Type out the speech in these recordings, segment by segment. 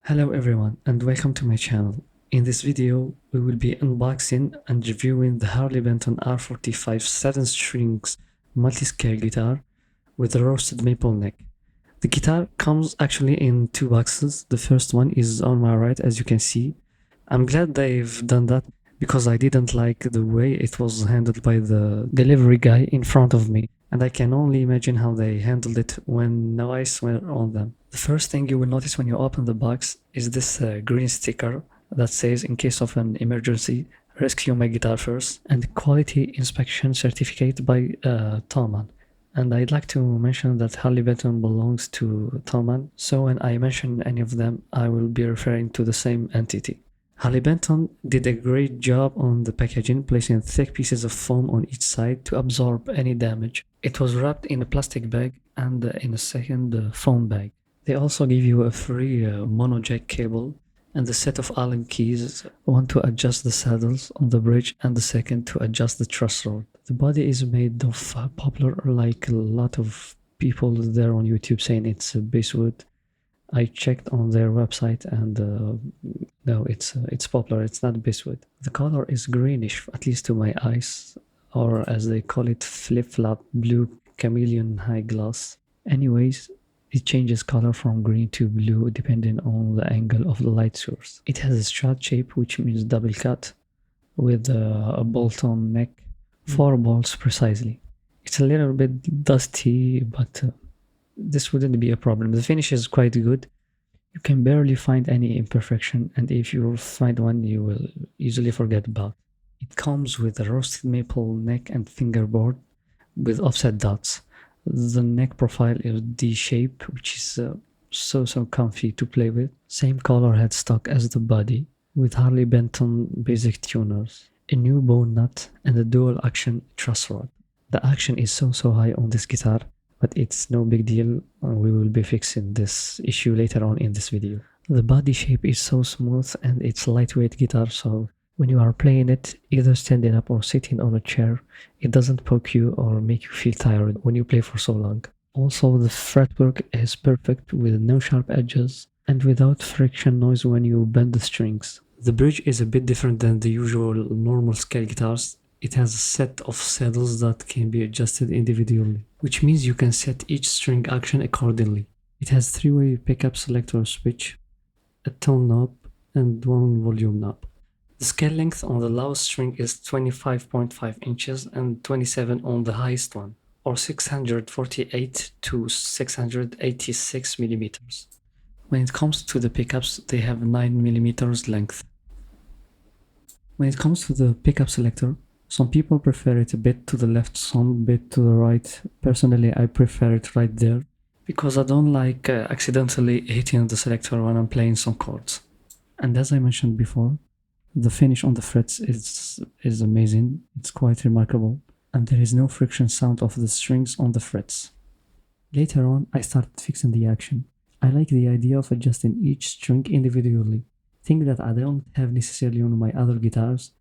Hello everyone and welcome to my channel. In this video, we will be unboxing and reviewing the Harley Benton R457 7-strings multi-scale guitar with a roasted maple neck. The guitar comes actually in two boxes. The first one is on my right, as you can see. I'm glad they've done that because I didn't like the way it was handled by the delivery guy in front of me, and I can only imagine how they handled it when no ice were on them. The first thing you will notice when you open the box is this green sticker that says, "In case of an emergency, rescue my guitar first," and quality inspection certificate by Thomann. And I'd like to mention that Harley Benton belongs to Thomann, so when I mention any of them, I will be referring to the same entity. Harley Benton did a great job on the packaging, placing thick pieces of foam on each side to absorb any damage. It was wrapped in a plastic bag and in a second foam bag. They also give you a free mono jack cable and a set of Allen keys, one to adjust the saddles on the bridge and the second to adjust the truss rod. The body is made of poplar, like a lot of people there on YouTube saying it's basswood. I checked on their website and no, it's poplar, it's not basswood. The color is greenish, at least to my eyes, or as they call it, flip-flop blue chameleon high gloss. Anyways, it changes color from green to blue depending on the angle of the light source. It has a strut shape, which means double cut, with a bolt-on neck, 4 bolts precisely. It's a little bit dusty, but this wouldn't be a problem. The finish is quite good. You can barely find any imperfection, and if you find one, you will easily forget about it. It comes with a roasted maple neck and fingerboard with offset dots. The neck profile is D-shape, which is so comfy to play with. Same color headstock as the body, with Harley Benton basic tuners, a new bone nut, and a dual action truss rod. The action is so high on this guitar, but it's no big deal. We will be fixing this issue later on in this video. The body shape is so smooth and it's lightweight guitar, so when you are playing it, either standing up or sitting on a chair, it doesn't poke you or make you feel tired when you play for so long. Also, the fretwork is perfect with no sharp edges and without friction noise when you bend the strings. The bridge is a bit different than the usual normal scale guitars. It has a set of saddles that can be adjusted individually, which means you can set each string action accordingly. It has 3-way pickup selector switch, a tone knob, and 1 volume knob. The scale length on the lowest string is 25.5 inches and 27 on the highest one, or 648 to 686 millimeters. When it comes to the pickups, they have 9 millimeters length. When it comes to the pickup selector, some people prefer it a bit to the left, some bit to the right. Personally, I prefer it right there because I don't like accidentally hitting the selector when I'm playing some chords. And as I mentioned before, the finish on the frets is amazing. It's quite remarkable, and there is no friction sound of the strings on the frets. Later on, I started fixing the action. I like the idea of adjusting each string individually, thing that I don't have necessarily on my other guitars,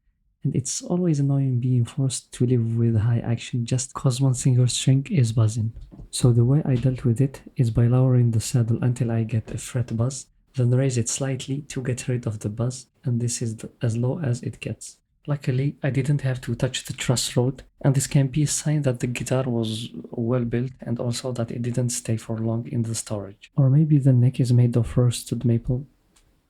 and it's always annoying being forced to live with high action just cause one single string is buzzing. So the way I dealt with it is by lowering the saddle until I get a fret buzz, then raise it slightly to get rid of the buzz, and this is as low as it gets. Luckily, I didn't have to touch the truss rod, and this can be a sign that the guitar was well built and also that it didn't stay for long in the storage. Or maybe the neck is made of roasted maple.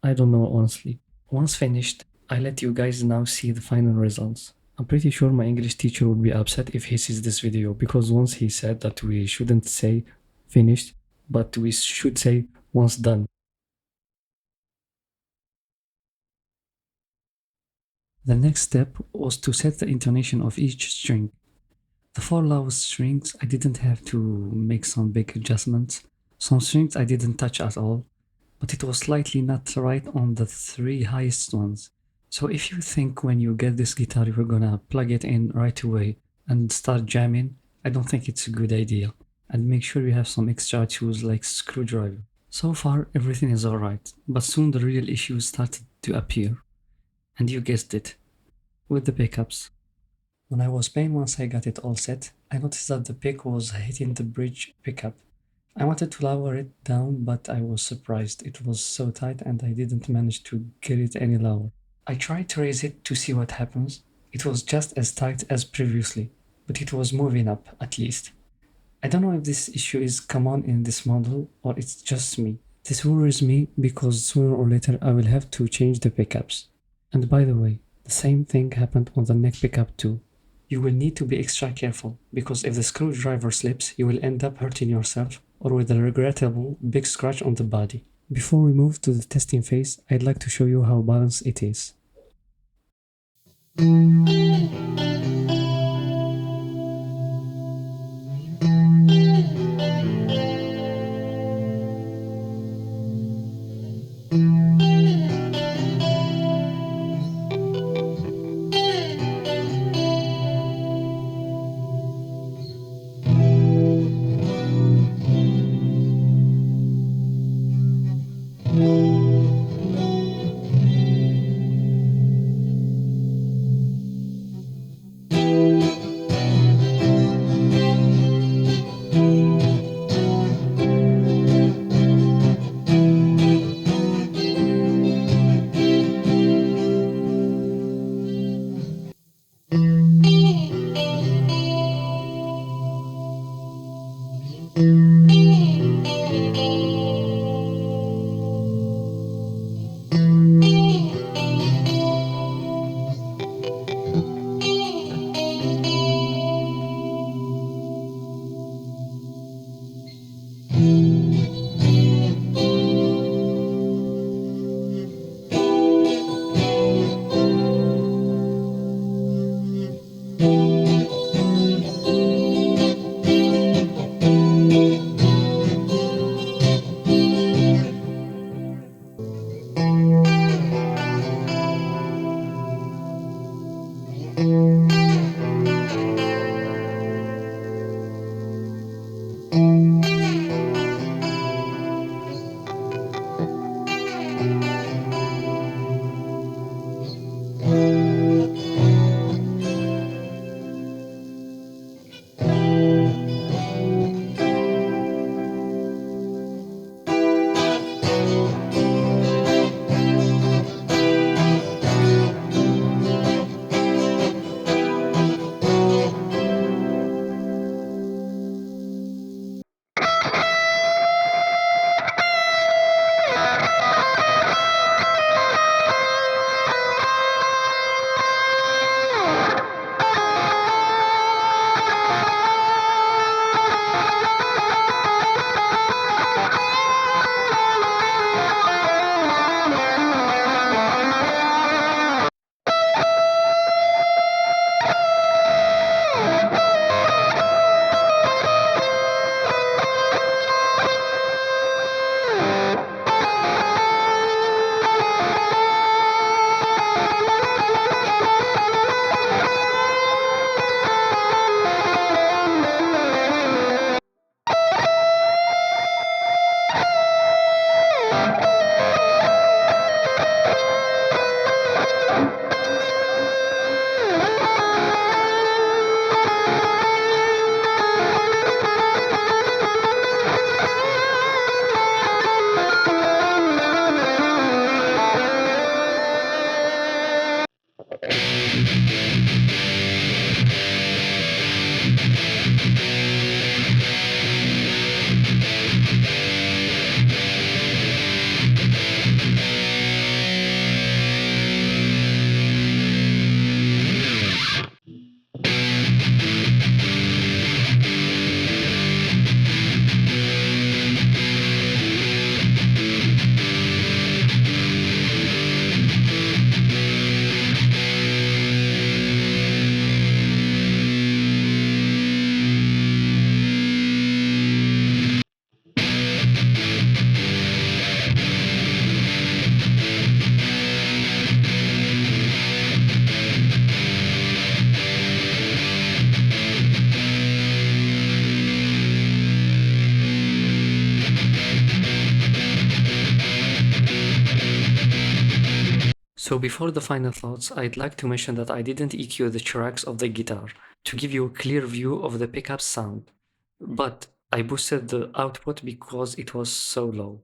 I don't know honestly. Once finished, I let you guys now see the final results. I'm pretty sure my English teacher would be upset if he sees this video, because once he said that we shouldn't say finished, but we should say once done. The next step was to set the intonation of each string. The 4 lowest strings, I didn't have to make some big adjustments. Some strings I didn't touch at all, but it was slightly not right on the 3 highest ones. So if you think when you get this guitar you're gonna plug it in right away and start jamming, I don't think it's a good idea. And make sure you have some extra tools like screwdriver. So far everything is alright, but soon the real issues started to appear. And you guessed it, with the pickups. When I was playing once I got it all set, I noticed that the pick was hitting the bridge pickup I wanted to lower it down, but I was surprised. It was so tight and I didn't manage to get it any lower. I tried to raise it to see what happens. It was just as tight as previously, but it was moving up at least. I don't know if this issue is common in this model or it's just me. This worries me because sooner or later I will have to change the pickups. And by the way, the same thing happened on the neck pickup too. You will need to be extra careful because if the screwdriver slips, you will end up hurting yourself or with a regrettable big scratch on the body. Before we move to the testing phase, I'd like to show you how balanced it is. So before the final thoughts, I'd like to mention that I didn't EQ the tracks of the guitar to give you a clear view of the pickup sound. But I boosted the output because it was so low.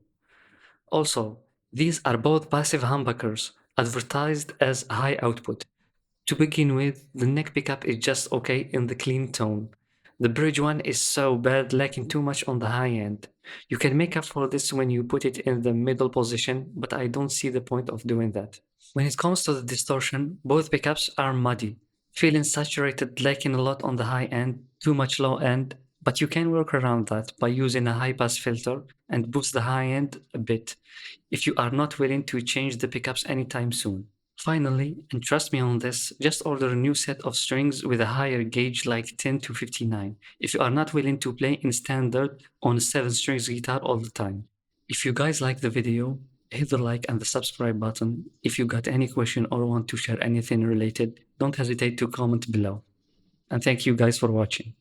Also, these are both passive humbuckers advertised as high output. To begin with, the neck pickup is just okay in the clean tone. The bridge one is so bad, lacking too much on the high end. You can make up for this when you put it in the middle position, but I don't see the point of doing that. When it comes to the distortion, both pickups are muddy, feeling saturated, lacking a lot on the high end, too much low end, but you can work around that by using a high pass filter and boost the high end a bit if you are not willing to change the pickups anytime soon. Finally, and trust me on this, just order a new set of strings with a higher gauge like 10 to 59 if you are not willing to play in standard on a 7 strings guitar all the time. If you guys like the video, hit the like and the subscribe button. If you got any question or want to share anything related, don't hesitate to comment below. And thank you guys for watching.